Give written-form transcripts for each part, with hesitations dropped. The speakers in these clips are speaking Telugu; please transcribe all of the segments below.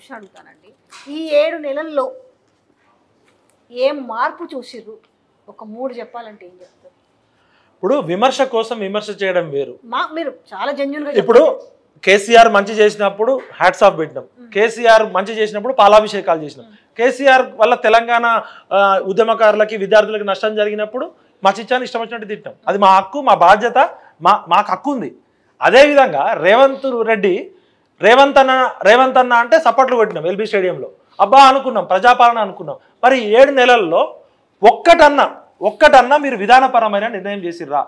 క్వశ్చన్ అడుగుతానండి. ఈ 7 నెలల్లో ఏం మార్పు చూసిర్రు? ఒక 3 చెప్పాలంటే ఏం చెప్తారు? ఇప్పుడు విమర్శ కోసం విమర్శ చేయడం వేరు. మీరు చాలా జెన్యూన్గా ఇప్పుడు కేసీఆర్ మంచి చేసినప్పుడు హ్యాట్స్ ఆఫ్ పెట్టినాం, కేసీఆర్ మంచి చేసినప్పుడు పాలాభిషేకాలు చేసినాం. కేసీఆర్ వల్ల తెలంగాణ ఉద్యమకారులకి విద్యార్థులకి నష్టం జరిగినప్పుడు మా చిచ్చాన్ని ఇష్టం వచ్చినట్టు తిట్టాం. అది మా హక్కు, మా బాధ్యత, మాకు హక్కు ఉంది. అదేవిధంగా రేవంత్ అన్న అంటే సపోర్ట్లు కొట్టినాం ఎల్బీ స్టేడియంలో. అబ్బా అనుకున్నాం, ప్రజాపాలన అనుకున్నాం. మరి 7 నెలల్లో ఒక్కటన్నా మీరు విధానపరమైన నిర్ణయం చేసిర్రా?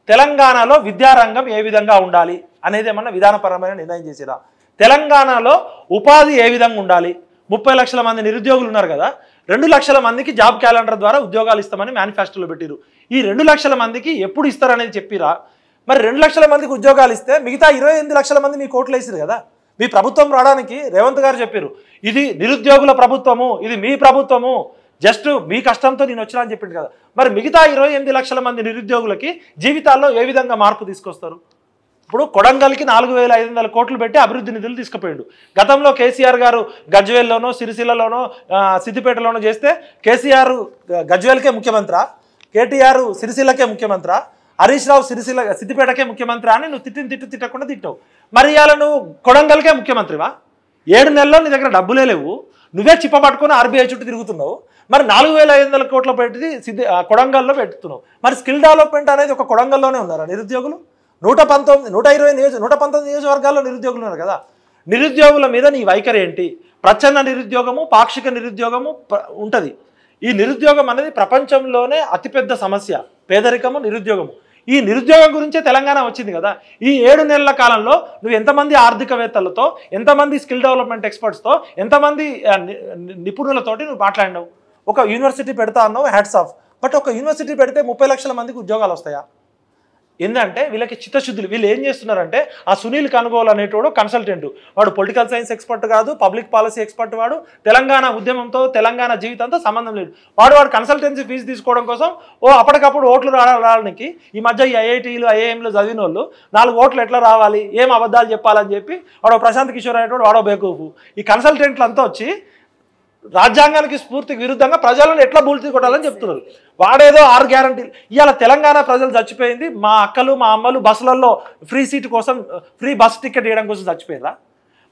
తెలంగాణలో విద్యారంగం ఏ విధంగా ఉండాలి అనేది ఏమన్నా విధానపరమైన నిర్ణయం చేసిరా? తెలంగాణలో ఉపాధి ఏ విధంగా ఉండాలి? 30 లక్షల మంది నిరుద్యోగులు ఉన్నారు కదా, 2 లక్షల మందికి జాబ్ క్యాలెండర్ ద్వారా ఉద్యోగాలు ఇస్తామని మేనిఫెస్టోలో పెట్టిరు. ఈ 2 లక్షల మందికి ఎప్పుడు ఇస్తారనేది చెప్పిరా? మరి 2 లక్షల మందికి ఉద్యోగాలు ఇస్తే మిగతా 28 లక్షల మంది మీ కోట్లు వేసారు కదా. మీ ప్రభుత్వం రావడానికి రేవంత్ గారు చెప్పారు, ఇది నిరుద్యోగుల ప్రభుత్వము, ఇది మీ ప్రభుత్వము, జస్ట్ మీ కష్టంతో నేను వచ్చినా అని చెప్పింది కదా. మరి మిగతా 28 లక్షల మంది నిరుద్యోగులకి జీవితాల్లో ఏ విధంగా మార్పు తీసుకొస్తారు? ఇప్పుడు కొడంగల్కి 4500 కోట్లు పెట్టి అభివృద్ధి నిధులు తీసుకుపోయాడు. గతంలో కేసీఆర్ గారు గజ్వేల్లోనో సిరిసిల్లలోనో సిద్దిపేటలోనో చేస్తే కేసీఆర్ గజ్వేల్కే ముఖ్యమంత్రా, కేటీఆర్ సిరిసిల్లకే ముఖ్యమంత్రా, హరీష్ రావు సిద్దిపేటకే ముఖ్యమంత్రి అని నువ్వు తిట్టకుండా తిట్టావు. మరి ఇవాళ నువ్వు కొడంగల్కే ముఖ్యమంత్రివా? 7 నెలల్లో నీ దగ్గర డబ్బులే లేవు, నువ్వే చిప్ప పట్టుకొని ఆర్బీఐ చుట్టూ తిరుగుతున్నావు. మరి 4500 కోట్ల పెట్టి కొడంగల్లో పెడుతున్నావు. మరి స్కిల్ డెవలప్మెంట్ అనేది ఒక కొడంగల్లోనే ఉన్నారా నిరుద్యోగులు? 119 నియోజకవర్గాల్లో నిరుద్యోగులు ఉన్నారు కదా. నిరుద్యోగుల మీద నీ వైఖరి ఏంటి? ప్రచ్ఛన్న నిరుద్యోగము, పాక్షిక నిరుద్యోగము ఉంటుంది. ఈ నిరుద్యోగం అనేది ప్రపంచంలోనే అతిపెద్ద సమస్య, పేదరికము, నిరుద్యోగము. ఈ నిరుద్యోగం గురించే తెలంగాణ వచ్చింది కదా. ఈ 7 నెలల కాలంలో నువ్వు ఎంతమంది ఆర్థికవేత్తలతో, ఎంతమంది స్కిల్ డెవలప్మెంట్ ఎక్స్పర్ట్స్తో, ఎంతమంది నిపుణులతోటి నువ్వు మాట్లాడినావు? ఒక యూనివర్సిటీ పెడతా అన్నావు, హ్యాట్స్ ఆఫ్. బట్ ఒక యూనివర్సిటీ పెడితే 30 లక్షల మందికి ఉద్యోగాలు వస్తాయా? ఏంటంటే వీళ్ళకి చిత్తశుద్ధులు. వీళ్ళు ఏం చేస్తున్నారంటే, ఆ సునీల్ కనుగోలు అనేటోడు కన్సల్టెంట్, వాడు పొలిటికల్ సైన్స్ ఎక్స్పర్ట్ కాదు, పబ్లిక్ పాలసీ ఎక్స్పర్ట్, వాడు తెలంగాణ ఉద్యమంతో తెలంగాణ జీవితంతో సంబంధం లేదు. వాడు కన్సల్టెన్సీ ఫీజు తీసుకోవడం కోసం అప్పటికప్పుడు ఓట్లు రావడానికి ఈ మధ్య ఈ ఐఐటీలు ఐఐఎంలు చదివిన వాళ్ళు 4 ఓట్లు ఎట్లా రావాలి, ఏం అబద్ధాలు చెప్పాలని చెప్పి వాడు ప్రశాంత్ కిషోర్ అనేటోడు వాడో బేకూఫు. ఈ కన్సల్టెంట్లు అంతా వచ్చి రాజ్యాంగానికి స్ఫూర్తికి విరుద్ధంగా ప్రజలను ఎట్లా బూల్తీ కొట్టాలని చెప్తున్నారు. వాడేదో 6 గ్యారంటీలు. ఇవాళ తెలంగాణ ప్రజలు చచ్చిపోయింది, మా అక్కలు మా అమ్మలు బస్సులలో ఫ్రీ సీటు కోసం, ఫ్రీ బస్ టికెట్ ఇవ్వడం కోసం చచ్చిపోయారా?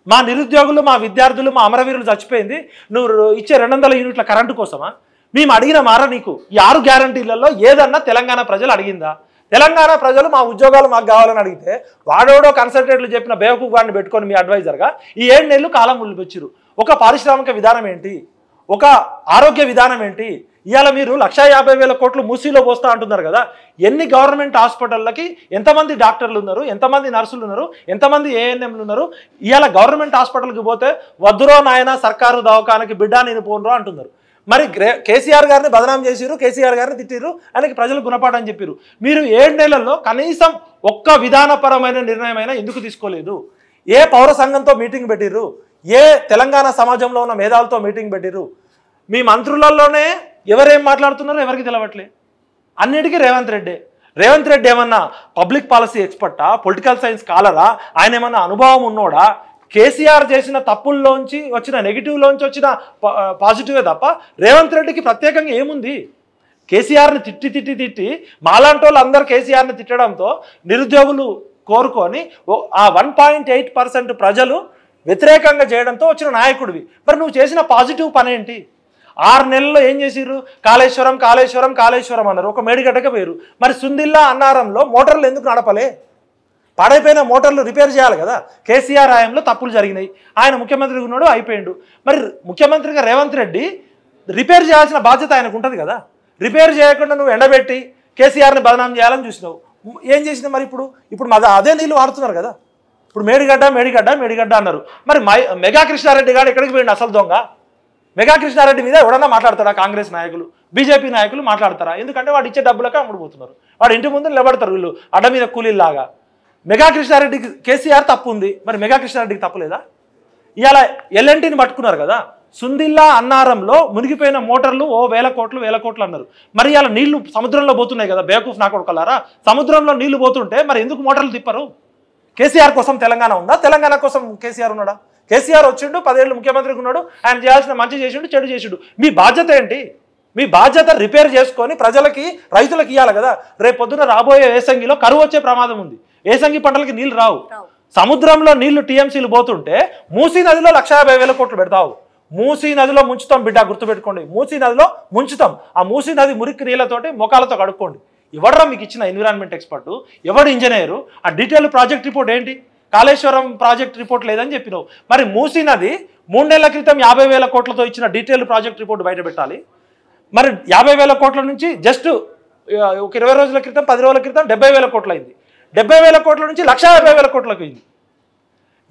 మా నిరుద్యోగులు, మా విద్యార్థులు, మా అమరవీరులు చచ్చిపోయింది నువ్వు ఇచ్చే 200 యూనిట్ల కరెంటు కోసమా? మేము అడిగిన నీకు ఈ 6 గ్యారంటీలలో ఏదన్నా తెలంగాణ ప్రజలు అడిగిందా? తెలంగాణ ప్రజలు మా ఉద్యోగాలు మాకు కావాలని అడిగితే వాడోడో కన్సల్టెంట్లు చెప్పిన బేవకూఫ్ గారిని పెట్టుకొని మీ అడ్వైజర్గా ఈ 7 నెలలు కాలం ములిపెచ్చారు. ఒక పారిశ్రామిక విధానం ఏంటి? ఒక ఆరోగ్య విధానం ఏంటి? ఇవాళ మీరు 1,50,000 కోట్లు మూసీలో పోస్తా అంటున్నారు కదా. ఎన్ని గవర్నమెంట్ హాస్పిటళ్ళకి ఎంతమంది డాక్టర్లు ఉన్నారు, ఎంతమంది నర్సులు ఉన్నారు, ఎంతమంది ఏఎన్ఎంలు ఉన్నారు? ఇవాళ గవర్నమెంట్ హాస్పిటల్కి పోతే వద్దురో నాయన సర్కారు దవాఖానకి బిడ్డ నేను పోనురో అంటున్నారు. మరి కేసీఆర్ గారిని బదనాం చేసిరు, కేసీఆర్ గారిని తిట్టిరు, ఆయనకి ప్రజలు గుణపాఠం చెప్పారు. మీరు 7 నెలల్లో కనీసం ఒక్క విధానపరమైన నిర్ణయమైనా ఎందుకు తీసుకోలేదు? ఏ పౌర సంఘంతో మీటింగ్ పెట్టిర్రు? ఏ తెలంగాణ సమాజంలో ఉన్న మేధావులతో మీటింగ్ పెట్టిర్రు? మీ మంత్రులలోనే ఎవరేం మాట్లాడుతున్నారో ఎవరికి తెలవట్లే. అన్నిటికీ రేవంత్ రెడ్డి ఏమన్నా పబ్లిక్ పాలసీ ఎక్స్పర్టా, పొలిటికల్ సైన్స్ స్కాలరా, ఆయన ఏమన్నా అనుభవం ఉన్నోడా? కేసీఆర్ చేసిన తప్పుల్లోంచి వచ్చిన నెగిటివ్లోంచి వచ్చిన పాజిటివే తప్ప రేవంత్ రెడ్డికి ప్రత్యేకంగా ఏముంది? కేసీఆర్ని తిట్టి మాలాంటి వాళ్ళు అందరూ కేసీఆర్ని తిట్టడంతో నిరుద్యోగులు కోరుకొని ఆ 1.8% ప్రజలు వ్యతిరేకంగా చేయడంతో వచ్చిన నాయకుడివి. మరి నువ్వు చేసిన పాజిటివ్ పని ఏంటి? 6 నెలల్లో ఏం చేసిర్రు? కాళేశ్వరం అన్నారు, ఒక మేడిగడ్డకే పోయారు. మరి సుందిల్లా అన్నారంలో మోటార్లు ఎందుకు నడపలే? పాడైపోయిన మోటార్లు రిపేర్ చేయాలి కదా. కేసీఆర్ హయాంలో తప్పులు జరిగినాయి, ఆయన ముఖ్యమంత్రిగా ఉన్నాడు, అయిపోయిండు. మరి ముఖ్యమంత్రిగా రేవంత్ రెడ్డి రిపేర్ చేయాల్సిన బాధ్యత ఆయనకు ఉంటుంది కదా. రిపేర్ చేయకుండా నువ్వు ఎండబెట్టి కేసీఆర్ని బదనాం చేయాలని చూసినావు. ఏం చేసినావు? మరి ఇప్పుడు అదే నీళ్ళు వాడుతున్నారు కదా. ఇప్పుడు మేడిగడ్డ అన్నారు. మరి మెగా కృష్ణారెడ్డి గారు ఎక్కడికి పోయిండు? అసలు దొంగ. మెగా కృష్ణారెడ్డి మీద ఎవడన్నా మాట్లాడతారా? కాంగ్రెస్ నాయకులు, బీజేపీ నాయకులు మాట్లాడతారా? ఎందుకంటే వాడు ఇచ్చే డబ్బులకే అమ్ముడుపోతున్నారు. వాడు ఇంటి ముందు నిలబడతారు వీళ్ళు అడ్డ మీద కూలీలాగా. మెగా కృష్ణారెడ్డికి కేసీఆర్ తప్పు ఉంది, మరి మెగా కృష్ణారెడ్డికి తప్పులేదా? ఇవాళ ఎల్ఎన్టీని పట్టుకున్నారు కదా. సుందిల్లా అన్నారంలో మునిగిపోయిన మోటార్లు వేల కోట్లు అన్నారు. మరి ఇలా నీళ్లు సముద్రంలో పోతున్నాయి కదా. బేవకూఫ్ నా కొడుకులారా, సముద్రంలో నీళ్లు పోతుంటే మరి ఎందుకు మోటార్లు తిప్పరు? కేసీఆర్ కోసం తెలంగాణ ఉందా? తెలంగాణ కోసం కేసీఆర్ ఉన్నాడా? కేసీఆర్ వచ్చిండు 10 ఏళ్ళు ముఖ్యమంత్రికి ఉన్నాడు, ఆయన చేయాల్సిన మంచి చేసిండు, చెడు చేసిండు. మీ బాధ్యత ఏంటి? మీ బాధ్యత రిపేర్ చేసుకొని ప్రజలకి, రైతులకు ఇవ్వాలి కదా. రేపు పొద్దున రాబోయే ఏసంగిలో కరువు వచ్చే ప్రమాదం ఉంది. ఏసంగి పంటలకి నీళ్ళు రావు. సముద్రంలో నీళ్లు టీఎంసీలు పోతుంటే మూసీ నదిలో 150,000 కోట్లు పెడతావు. మూసీ నదిలో ముంచుతాం బిడ్డ, గుర్తుపెట్టుకోండి. మూసీ నదిలో ముంచుతాం. ఆ మూసీ నది మురికి నీళ్ళతోటి మొఖాలతో కడుక్కోండి. ఎవడరా మీకు ఇచ్చిన ఎన్విరాన్మెంట్ ఎక్స్పర్ట్? ఎవడు ఇంజనీరు? ఆ డీటెయిల్ ప్రాజెక్ట్ రిపోర్ట్ ఏంటి? కాళేశ్వరం ప్రాజెక్ట్ రిపోర్ట్ లేదని చెప్పినావు. మరి మూసీ నది 3 నెలల క్రితం 50,000 కోట్లతో ఇచ్చిన డీటెయిల్ ప్రాజెక్ట్ రిపోర్ట్ బయట పెట్టాలి. మరి 50,000 కోట్ల నుంచి జస్ట్ ఒక 20 రోజుల క్రితం, 10 రోజుల క్రితం 70,000 కోట్లు అయింది. 70,000 కోట్ల నుంచి 150,000 కోట్లకు అయింది.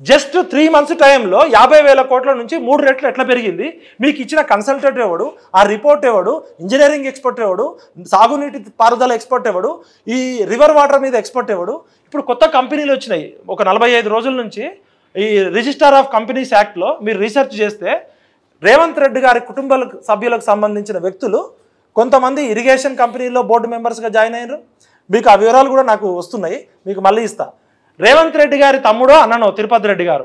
జస్ట్ 3 మంత్స్ టైంలో 50,000 కోట్ల నుంచి 3 రెట్లు ఎట్లా పెరిగింది? మీకు ఇచ్చిన కన్సల్టెంట్ ఎవడు? ఆ రిపోర్ట్ ఎవడు? ఇంజనీరింగ్ ఎక్స్పర్ట్ ఎవడు? సాగునీటి పారుదల ఎక్స్పర్ట్ ఎవడు? ఈ రివర్ వాటర్ మీద ఎక్స్పర్ట్ ఎవడు? ఇప్పుడు కొత్త కంపెనీలు వచ్చినాయి. ఒక 45 రోజుల నుంచి ఈ రిజిస్టర్ ఆఫ్ కంపెనీస్ యాక్ట్లో మీరు రీసెర్చ్ చేస్తే రేవంత్ రెడ్డి గారి కుటుంబ సభ్యులకు సంబంధించిన వ్యక్తులు కొంతమంది ఇరిగేషన్ కంపెనీలో బోర్డు మెంబర్స్గా జాయిన్ అయ్యారు. మీకు ఆ వివరాలు కూడా నాకు వస్తున్నాయి, మీకు మళ్ళీ ఇస్తా. రేవంత్ రెడ్డి గారి తమ్ముడో అన్ననో తిరుపతి రెడ్డి గారు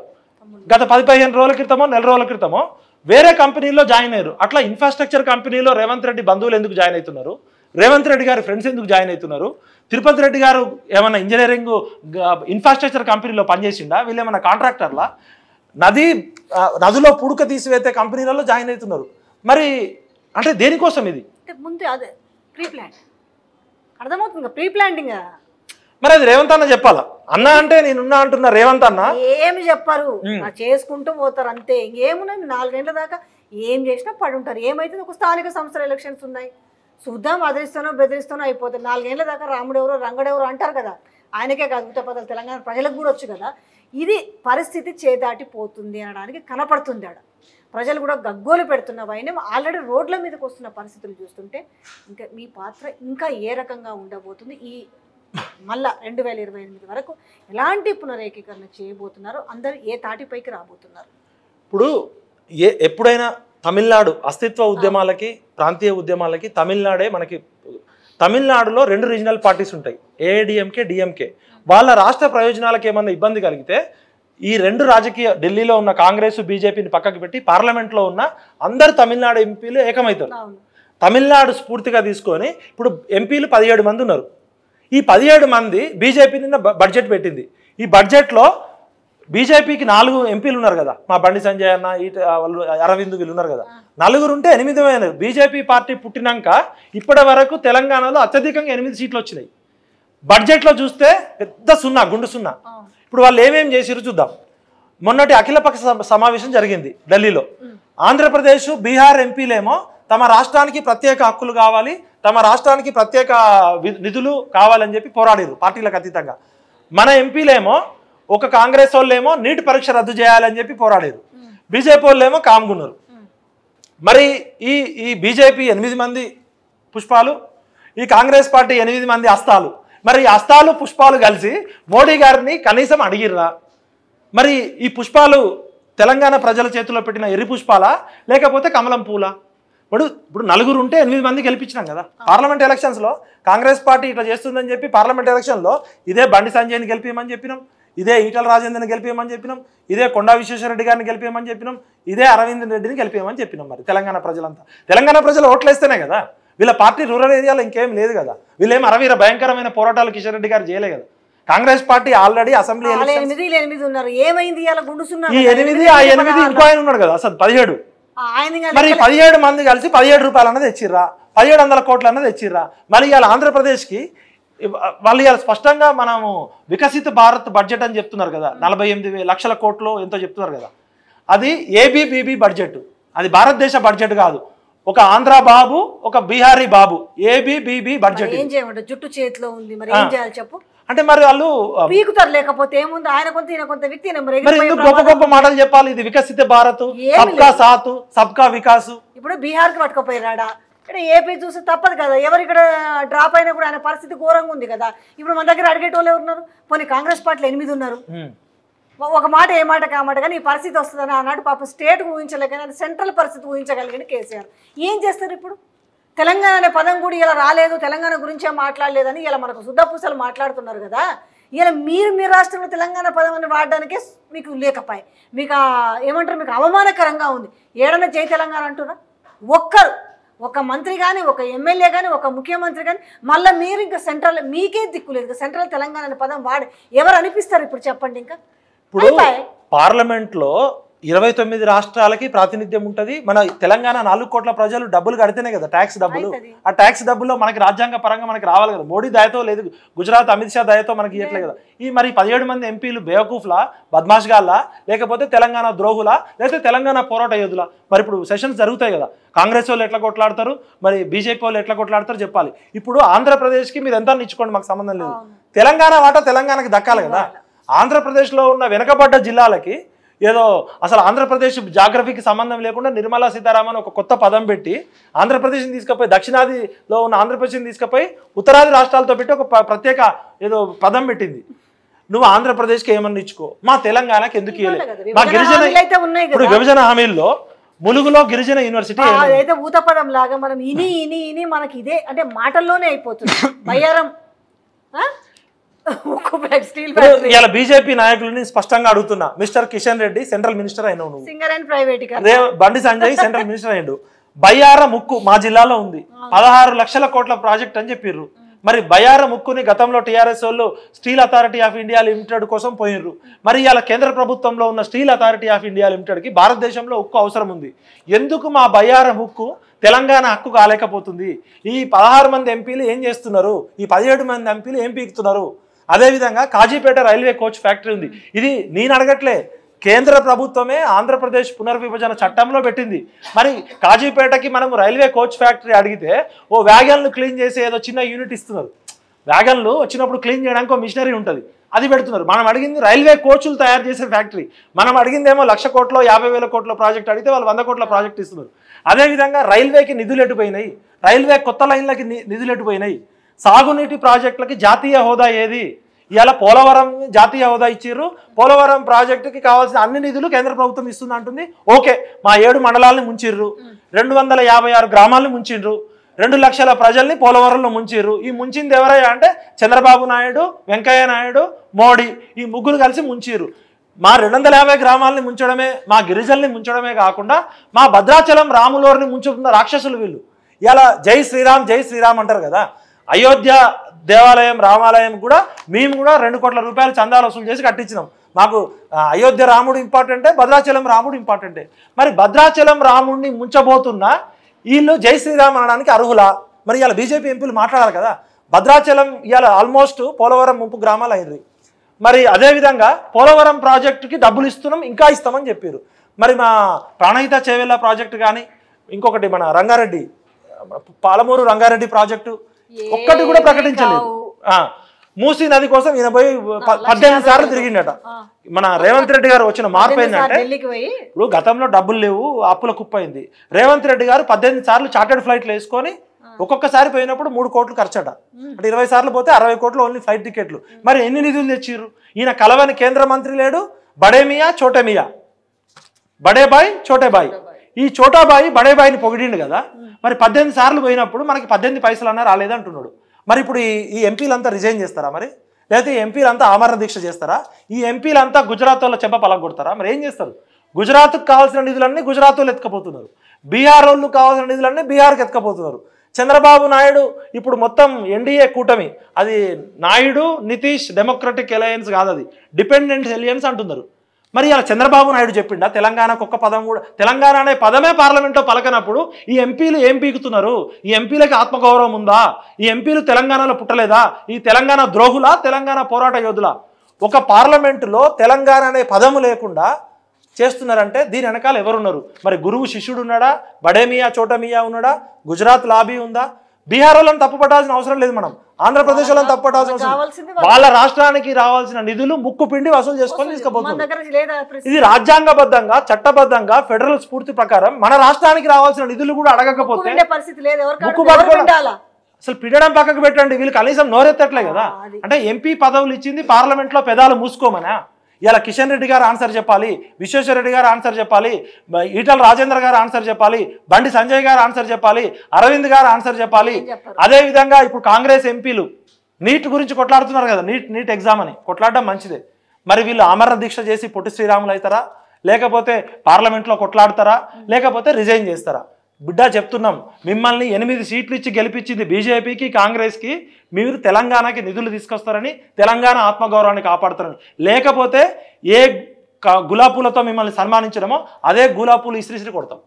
గత 10-15 రోజుల క్రితమో, నెల రోజుల క్రితమో వేరే కంపెనీలో జాయిన్ అయ్యారు. అట్లా ఇన్ఫ్రాస్ట్రక్చర్ కంపెనీలో రేవంత్ రెడ్డి బంధువులు ఎందుకు జాయిన్ అవుతున్నారు? రేవంత్ రెడ్డి గారి ఫ్రెండ్స్ ఎందుకు జాయిన్ అవుతున్నారు? తిరుపతి రెడ్డి గారు ఏమన్నా ఇంజనీరింగ్ ఇన్ఫ్రాస్ట్రక్చర్ కంపెనీలో పనిచేసిండా? వీళ్ళు ఏమన్నా కాంట్రాక్టర్లా? నదిలో పుడక తీసివేసే కంపెనీలలో జాయిన్ అవుతున్నారు. మరి అంటే దేనికోసం ఇది? ముందు అదే ప్రీ ప్లాన్ అర్థమవుతుంది. ప్రీ ప్లానింగ్ మరి అది రేవంత్ అన్న చెప్పాలా? అన్న అంటే నేనున్నా అంటున్నా రేవంత్ అన్న ఏమి చెప్పారు, చేసుకుంటూ పోతారు అంతే. ఇంకేమున్నాయి? 4 గంటల దాకా ఏం చేసినా పడి ఉంటారు. ఏమైతుంది? ఒక స్థానిక సంస్థల ఎలక్షన్స్ ఉన్నాయి, చూద్దాం, అదిరిస్తానో బెదిరిస్తానో అయిపోతుంది. 4 గంటల దాకా రాముడు ఎవరో రంగడు ఎవరో అంటారు కదా. ఆయనకే కాదు, ఉత్తపదాలు తెలంగాణ ప్రజలకు కూడా వచ్చు కదా. ఇది పరిస్థితి చేదాటిపోతుంది అనడానికి కనపడుతుంది. ఆడ ప్రజలు కూడా గగ్గోలు పెడుతున్న వైన ఆల్రెడీ రోడ్ల మీదకి వస్తున్న పరిస్థితులు చూస్తుంటే ఇంకా మీ పాత్ర ఇంకా ఏ రకంగా ఉండబోతుంది? ఈ మళ్ళా 2028 వరకు ఎలాంటి పునరేకీకరణ చేయబోతున్నారు? అందరూ ఏ తాటిపైకి రాబోతున్నారు? ఇప్పుడు ఎప్పుడైనా తమిళనాడు అస్తిత్వ ఉద్యమాలకి, ప్రాంతీయ ఉద్యమాలకి తమిళనాడే మనకి. తమిళనాడులో 2 రీజనల్ పార్టీస్ ఉంటాయి, ఏఐడిఎంకే, డిఎంకే. వాళ్ళ రాష్ట్ర ప్రయోజనాలకు ఏమన్నా ఇబ్బంది కలిగితే ఈ 2 రాజకీయ, ఢిల్లీలో ఉన్న కాంగ్రెస్, బీజేపీని పక్కకు పెట్టి పార్లమెంట్లో ఉన్న అందరు తమిళనాడు ఎంపీలు ఏకమవుతారు. తమిళనాడు స్ఫూర్తిగా తీసుకొని ఇప్పుడు ఎంపీలు 17 మంది ఉన్నారు. ఈ 17 మంది బీజేపీ నిన్న బడ్జెట్ పెట్టింది. ఈ బడ్జెట్లో బీజేపీకి 4 ఎంపీలు ఉన్నారు కదా, మా బండి సంజయ్ అన్న, వాళ్ళు అరవింద్ వీళ్ళు ఉన్నారు కదా. 4 ఉంటే 8 అయినారు. బీజేపీ పార్టీ పుట్టినాక ఇప్పటి వరకు తెలంగాణలో అత్యధికంగా 8 సీట్లు వచ్చినాయి. బడ్జెట్లో చూస్తే పెద్ద సున్నా, గుండు సున్నా. ఇప్పుడు వాళ్ళు ఏమేమి చేసిరు చూద్దాం. మొన్నటి అఖిలపక్ష సమావేశం జరిగింది ఢిల్లీలో. ఆంధ్రప్రదేశ్, బీహార్ ఎంపీలేమో తమ రాష్ట్రానికి ప్రత్యేక హక్కులు కావాలి, తమ రాష్ట్రానికి ప్రత్యేక నిధులు కావాలని చెప్పి పోరాడారు పార్టీలకు అతీతంగా. మన ఎంపీలేమో, ఒక కాంగ్రెస్ వాళ్ళేమో నీట్ పరీక్ష రద్దు చేయాలని చెప్పి పోరాడారు, బీజేపీ వాళ్ళేమో కామ్గున్నారు. మరి ఈ బీజేపీ 8 మంది పుష్పాలు, ఈ కాంగ్రెస్ పార్టీ 8 మంది అస్తాలు. మరి ఈ అస్తాలు పుష్పాలు కలిసి మోడీ గారిని కనీసం అడిగిర్రా? మరి ఈ పుష్పాలు తెలంగాణ ప్రజల చేతిలో పెట్టిన ఎర్రి పుష్పాలా లేకపోతే కమలం పూలా? ఇప్పుడు 4 ఉంటే 8 మంది గెలిపించినాం కదా. పార్లమెంట్ ఎలక్షన్స్లో కాంగ్రెస్ పార్టీ ఇట్లా చేస్తుందని చెప్పి పార్లమెంట్ ఎలక్షన్లో ఇదే బండి సంజయ్ని గెలిపించమని చెప్పినాం, ఇదే ఈటల రాజేందర్ని గెలిపించమని చెప్పినాం, ఇదే కొండా విశ్వేశ్వరరెడ్డి గారిని గెలిపించమని చెప్పినాం, ఇదే అరవింద్ రెడ్డిని గెలిపించమని చెప్పినాం. మరి తెలంగాణ ప్రజలంతా, తెలంగాణ ప్రజలు ఓట్లేస్తేనే కదా. వీళ్ళ పార్టీ రూరల్ ఏరియాలో ఇంకేం లేదు కదా. వీళ్ళేం అరవీర భయంకరమైన పోరాటాలు కిషన్ రెడ్డి గారు చేయలే కదా. కాంగ్రెస్ పార్టీ ఆల్రెడీ అసెంబ్లీ 8 ఉన్నారు. ఏమైంది? ఈ 8 ఇంకో ఆయన ఉన్నాడు కదా, అసలు 17. మరి 17 మంది కలిసి 17 రూపాయలు అన్నది తెచ్చిర్రా, 1700 కోట్లు అన్నది తెచ్చిర్రా. మరి ఇవాళ ఆంధ్రప్రదేశ్కి వాళ్ళు ఇవాళ స్పష్టంగా మనము వికసిత భారత్ బడ్జెట్ అని చెప్తున్నారు కదా, 48 లక్షల కోట్లు ఎంతో చెప్తున్నారు కదా. అది ఏబిబిబి బడ్జెట్, అది భారతదేశ బడ్జెట్ కాదు. ఒక ఆంధ్ర బాబు, ఒక బీహారీ బాబు, ఏబిబిబి బడ్జెట్. ఏం చేయమంటే జుట్టు చేతిలో ఉంది, మరి ఏం చేయాలి చెప్పు? అంటే మరి వాళ్ళు పీకుతారు, లేకపోతే ఏముంది, ఆయన కొంత ఈయన కొంత వ్యక్తి. గొప్ప గొప్ప మాటలు చెప్పాలి. ఇది వికసిత భారత్, సబ్కా సాత్, సబ్కా వికాస్. ఇప్పుడు బీహార్కి పట్టుకుపోయిరాడా? ఇక్కడ ఏపీ చూసి తప్పదు కదా. ఎవరు ఇక్కడ డ్రాప్ అయినా కూడా ఆయన పరిస్థితి ఘోరంగా ఉంది కదా. ఇప్పుడు మన దగ్గర అడిగేటోళ్ళు ఎవరున్నారు? పోనీ కాంగ్రెస్ పార్టీలో 8 ఉన్నారు. ఒక మాట ఏ మాట కామాట కానీ ఈ పరిస్థితి వస్తుందని ఆనాడు పాప స్టేట్ ఊహించలేక సెంట్రల్ పరిస్థితి ఊహించగలిగిన కేసీఆర్ ఏం చేస్తారు ఇప్పుడు? తెలంగాణ అనే పదం కూడా ఇలా రాలేదు, తెలంగాణ గురించే మాట్లాడలేదని ఇలా మనకు శుద్ధపూసలు మాట్లాడుతున్నారు కదా. ఇలా మీరు మీ రాష్ట్రంలో తెలంగాణ పదం వాడడానికే మీకు లేకపోయి మీకు ఏమంటారు మీకు అవమానకరంగా ఉంది. ఏడన్నా జై తెలంగాణ అంటున్నా ఒక్కరు ఒక మంత్రి కానీ ఒక ఎమ్మెల్యే కానీ ఒక ముఖ్యమంత్రి కానీ మళ్ళీ మీరు ఇంకా సెంట్రల్ మీకే దిక్కులేదు. ఇంకా సెంట్రల్ తెలంగాణ అనే పదం వాడి ఎవరు అనిపిస్తారు ఇప్పుడు చెప్పండి. ఇంకా ఇప్పుడు పార్లమెంట్లో 29 రాష్ట్రాలకి ప్రాతినిధ్యం ఉంటుంది. మన తెలంగాణ 4 కోట్ల ప్రజలు డబ్బులు కడితేనే కదా ట్యాక్స్ డబ్బులు. ఆ ట్యాక్స్ డబ్బుల్లో మనకి రాజ్యాంగ పరంగా మనకి రావాలి కదా. మోడీ దయతో లేదు, గుజరాత్ అమిత్ షా దయతో మనకి ఇవ్వట్లేదు కదా. ఈ మరి 17 మంది ఎంపీలు బేవకూఫ్లా, బద్మాష్గాల్లా, లేకపోతే తెలంగాణ ద్రోహులా, లేకపోతే తెలంగాణ పోరాట యోధులా? మరి ఇప్పుడు సెషన్స్ జరుగుతాయి కదా, కాంగ్రెస్ వాళ్ళు ఎట్లా కొట్లాడతారు, మరి బీజేపీ వాళ్ళు ఎట్లా కొట్లాడతారు చెప్పాలి. ఇప్పుడు ఆంధ్రప్రదేశ్కి మీరు ఎంత ఇచ్చుకోండి, మాకు సంబంధం లేదు. తెలంగాణ వాటా తెలంగాణకి దక్కాలి కదా. ఆంధ్రప్రదేశ్లో ఉన్న వెనకబడ్డ జిల్లాలకి ఏదో అసలు ఆంధ్రప్రదేశ్ జాగ్రఫీకి సంబంధం లేకుండా నిర్మలా సీతారామన్ ఒక కొత్త పదం పెట్టి ఆంధ్రప్రదేశ్ని తీసుకుపోయి, దక్షిణాదిలో ఉన్న ఆంధ్రప్రదేశ్ని తీసుకుపోయి ఉత్తరాది రాష్ట్రాలతో పెట్టి ఒక ప్రత్యేక ఏదో పదం పెట్టింది. నువ్వు ఆంధ్రప్రదేశ్కి ఏమన్నా ఇచ్చుకో, మా తెలంగాణకి ఎందుకు ఇవ్వలేదు? మా గిరిజన ఇప్పుడు విభజన హామీల్లో ములుగులో గిరిజన యూనివర్సిటీ అయితే ఊతపదం లాగా మనం ఇని ఇని ఇని మనకి ఇదే అంటే మాటల్లోనే అయిపోతుంది. బయ్యారం ఇలా బీజేపీ నాయకులని స్పష్టంగా అడుగుతున్నా, mister Kishan Reddy central minister అయినావు నువ్వు, singer and private Bandi Sanjay central minister అయ్యాడు, బయ్యార ముక్కు మా జిల్లాలో ఉంది, 16 లక్షల కోట్ల ప్రాజెక్ట్ అని చెప్పిర్రు. మరి బయ్యార ముక్కుని గతంలో టీఆర్ఎస్ వాళ్ళు steel authority of India limited కోసం పోయిర్రు. మరి ఇలా కేంద్ర ప్రభుత్వంలో ఉన్న స్టీల్ అథారిటీ ఆఫ్ ఇండియా లిమిటెడ్కి భారతదేశంలో ఉక్కు అవసరం ఉంది. ఎందుకు మా బయ్యార ముక్కు తెలంగాణ హక్కు కాలేకపోతుంది? ఈ 16 మంది ఎంపీలు ఏం చేస్తున్నారు? ఈ 17 మంది ఎంపీలు ఏం పీకుతున్నారు? అదేవిధంగా కాజీపేట రైల్వే కోచ్ ఫ్యాక్టరీ ఉంది. ఇది నేను అడగట్లే, కేంద్ర ప్రభుత్వమే ఆంధ్రప్రదేశ్ పునర్విభజన చట్టంలో పెట్టింది. మరి కాజీపేటకి మనం రైల్వే కోచ్ ఫ్యాక్టరీ అడిగితే ఓ వ్యాగన్లు క్లీన్ చేసే ఏదో చిన్న యూనిట్ ఇస్తున్నారు. వ్యాగన్లు వచ్చినప్పుడు క్లీన్ చేయడానికి ఒక మిషనరీ ఉంటుంది, అది పెడుతున్నారు. మనం అడిగింది రైల్వే కోచ్లు తయారు చేసే ఫ్యాక్టరీ. మనం అడిగిందేమో 1,00,000 కోట్లో 50,000 కోట్ల ప్రాజెక్ట్ అడిగితే వాళ్ళు 100 కోట్ల ప్రాజెక్ట్ ఇస్తున్నారు. అదేవిధంగా రైల్వేకి నిధులు ఎటుపోయినాయి, రైల్వే కొత్త లైన్లకి నిధులు ఎటుపోయినాయి, సాగునీటి ప్రాజెక్టులకి జాతీయ హోదా ఏది? ఇవాళ పోలవరం జాతీయ హోదా ఇచ్చిర్రు, పోలవరం ప్రాజెక్టుకి కావాల్సిన అన్ని నిధులు కేంద్ర ప్రభుత్వం ఇస్తుంది అంటుంది. ఓకే, మా 7 మండలాలని ముంచిర్రు, 256 గ్రామాలని ముంచిండ్రు, 2 లక్షల ప్రజల్ని పోలవరంలో ముంచిర్రు. ఈ ముంచింది ఎవరయ్యా అంటే చంద్రబాబు నాయుడు, వెంకయ్య నాయుడు, మోడీ, ఈ ముగ్గురు కలిసి ముంచిర్రు. మా 250 గ్రామాలని ముంచడమే, మా గిరిజల్ని ముంచడమే కాకుండా మా భద్రాచలం రాములోరిని ముంచుతున్న రాక్షసులు వీళ్ళు. ఇలా జై శ్రీరామ్ జై శ్రీరామ్ అంటారు కదా. అయోధ్య దేవాలయం రామాలయం కూడా మేము కూడా 2 కోట్ల రూపాయలు చందాలు వసూలు చేసి కట్టించినాం. మాకు అయోధ్య రాముడు ఇంపార్టెంటే, భద్రాచలం రాముడు ఇంపార్టెంటే. మరి భద్రాచలం రాముడిని ముంచబోతున్నా వీళ్ళు జై శ్రీరామ్ అనడానికి అర్హులా? మరి ఇలా బీజేపీ ఎంపీలు మాట్లాడాలి కదా. భద్రాచలం ఇవాళ ఆల్మోస్ట్ పోలవరం ముంపు గ్రామాలు అయింది. మరి అదేవిధంగా పోలవరం ప్రాజెక్టుకి డబ్బులు ఇస్తున్నాం, ఇంకా ఇస్తామని చెప్పారు. మరి మా ప్రాణహిత చేవెళ్ళ ప్రాజెక్టు కానీ, ఇంకొకటి మన రంగారెడ్డి పాలమూరు రంగారెడ్డి ప్రాజెక్టు ఒక్కటి కూడా ప్రకటించలేదు. మూసీ నది కోసం ఈయన పోయి 18 సార్లు తిరిగిండట. మన రేవంత్ రెడ్డి గారు వచ్చిన మార్పు ఏంటంటే, ఇప్పుడు గతంలో డబ్బులు లేవు, అప్పుల కుప్పైంది. రేవంత్ రెడ్డి గారు 18 సార్లు చార్టెడ్ ఫ్లైట్లు వేసుకొని ఒక్కొక్కసారి పోయినప్పుడు 3 కోట్లు ఖర్చట. అంటే 20 సార్లు పోతే 60 కోట్లు ఓన్లీ ఫ్లైట్ టికెట్లు. మరి ఎన్ని నిధులు తెచ్చిర్రు? ఈయన కలవని కేంద్ర మంత్రి లేడు. బడేమియా చోటేమియా, బడేబాయ్ చోటేబాయ్. ఈ చోటాబాయి బడేబాయిని పొగిడిండు కదా. మరి 18 సార్లు పోయినప్పుడు మనకి 18 పైసలు అన్నా రాలేదంటున్నాడు. మరి ఇప్పుడు ఈ ఎంపీలంతా రిజైన్ చేస్తారా? మరి లేకపోతే ఈ ఎంపీలంతా ఆమరణ దీక్ష చేస్తారా? ఈ ఎంపీలంతా గుజరాత్ వాళ్ళ చెంప పలగొడతారా? మరి ఏం చేస్తారు? గుజరాత్కు కావాల్సిన నిధులన్నీ గుజరాత్ వాళ్ళు ఎత్తుకపోతున్నారు, బీహార్ వాళ్ళు కావాల్సిన నిధులన్నీ బీహార్కి ఎత్తుకపోతున్నారు. చంద్రబాబు నాయుడు ఇప్పుడు మొత్తం ఎన్డీఏ కూటమి, అది నాయుడు నితీష్ డెమోక్రటిక్ అలయన్స్ కాదు, అది డిపెండెంట్ అలయన్స్ అంటున్నారు. మరి అలా చంద్రబాబు నాయుడు చెప్పిండా తెలంగాణకు ఒక్క పదం కూడా? తెలంగాణ అనే పదమే పార్లమెంట్లో పలకనప్పుడు ఈ ఎంపీలు ఏం పీకుతున్నారు? ఈ ఎంపీలకి ఆత్మగౌరవం ఉందా? ఈ ఎంపీలు తెలంగాణలో పుట్టలేదా? ఈ తెలంగాణ ద్రోహులా, తెలంగాణ పోరాట యోధులా? ఒక పార్లమెంటులో తెలంగాణ అనే పదము లేకుండా చేస్తున్నారంటే దీని వెనకాల ఎవరున్నారు? మరి గురువు శిష్యుడు ఉన్నాడా? బడేమియా చోటమియా ఉన్నాడా? గుజరాత్ లాబీ ఉందా? బీహార్ వాళ్ళని తప్పుపట్టాల్సిన అవసరం లేదు. మనం ఆంధ్రప్రదేశ్ వాళ్ళని తప్పుపట్టాల్సిన అవసరం. వాళ్ళ రాష్ట్రానికి రావాల్సిన నిధులు ముక్కు పిండి వసూలు చేసుకొని తీసుకుపోతున్నారు. ఇది రాజ్యాంగబద్ధంగా, చట్టబద్ధంగా, ఫెడరల్ స్ఫూర్తి ప్రకారం మన రాష్ట్రానికి రావాల్సిన నిధులు కూడా అడగకపోతే ముక్కు పట్టుకోవాలి. అసలు పిడడం పక్కకు పెట్టండి, వీళ్ళు కనీసం నోరెత్తట్లే కదా. అంటే ఎంపీ పదవులు ఇచ్చింది పార్లమెంట్లో పెదాలు మూసుకోమనా? ఇలా కిషన్ రెడ్డి గారు ఆన్సర్ చెప్పాలి, విశ్వేశ్వర రెడ్డి గారు ఆన్సర్ చెప్పాలి, ఈటల రాజేంద్ర గారు ఆన్సర్ చెప్పాలి, బండి సంజయ్ గారు ఆన్సర్ చెప్పాలి, అరవింద్ గారు ఆన్సర్ చెప్పాలి. అదేవిధంగా ఇప్పుడు కాంగ్రెస్ ఎంపీలు నీట్ గురించి కొట్లాడుతున్నారు కదా, నీట్ ఎగ్జామ్ అని కొట్లాడడం మంచిదే. మరి వీళ్ళు ఆమరణ దీక్ష చేసి పొట్టి శ్రీరాములు అవుతారా, లేకపోతే పార్లమెంట్లో కొట్లాడతారా, లేకపోతే రిజైన్ చేస్తారా? బిడ్డ చెప్తున్నాం, మిమ్మల్ని 8 సీట్లు ఇచ్చి గెలిపించింది బీజేపీకి కాంగ్రెస్కి. మీరు తెలంగాణకి నిధులు తీసుకొస్తారని, తెలంగాణ ఆత్మగౌరవాన్ని కాపాడుతారని, లేకపోతే ఏ గులాబీలతో మిమ్మల్ని సన్మానించడమో అదే గులాబీలు ఇసిరిసిరి కొడతాం.